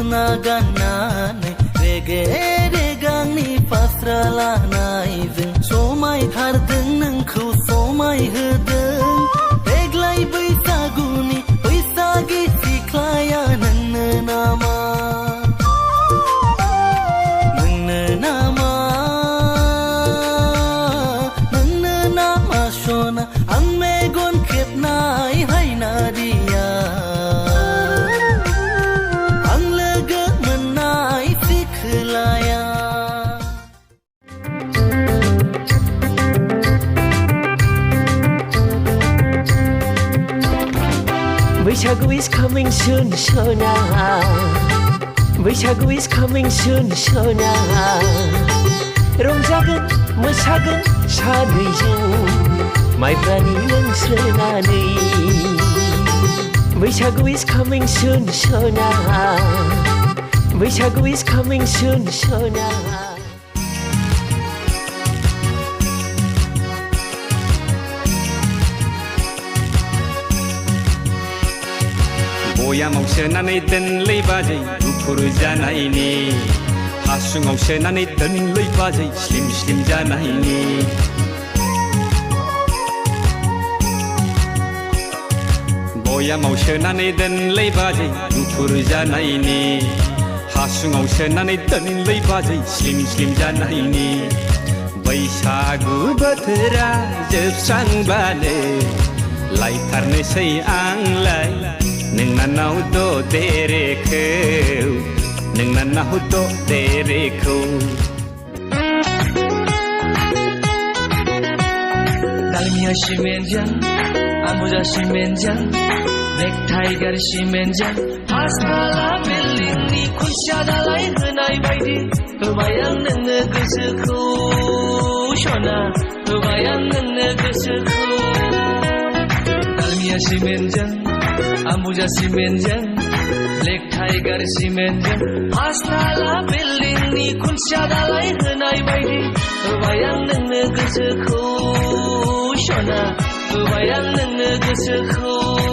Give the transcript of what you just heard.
सना गाननानै रेगे रेगांनि फास्रा लानायजों समायथारदों नोंखौ समायहोदों देग्लाय बैसागुनि बैसागि सिख्लाया नोंनो नामा नोंनो नामा नोंनो नामा सना आं मेगन खेबनाय हायनारिया आं लोगो मोननाय सिखोलाया बैसागु is coming soon, Sona. Bwisagu is coming soon, Sona. रंजागोन मोसागोन सानैजों माइब्रानि लोंस्रोनानै बैसागु is coming soon, Sona. Bwisagu is coming soon, Sona. बयामाव सोनानै दोनलै बाजै गुफुर जानायनि हासुङाव सोनानै दोनलै बाजै स्लिम स्लिम जानायनि बयामाव सोनानै दोनलै बाजै गुफुर जानायनि हासुङाव सोनानै दोनलै बाजै स्लिम स्लिम जानायनि बैसागु बोथोरा जोबस्रांबानो लायथारनोसै आंलाय नोंनाव देरेखौ नोंनाव देरेखौ 달미야 시멘장 아무자 시멘장 넥타이가르 시멘장 파스타라 빌링니 굿샤달라이 흔하이 바이디 그마양 능느 그스쿠 쇼나 그마양 능느 그스쿠 달미야 시멘장 아무자 시멘장 넥타이가르 시멘장 파스타라 빌링니 굿샤달라이 흔하이 바이디 그마양 능느 그스쿠 쇼나 그마양 능느 그스쿠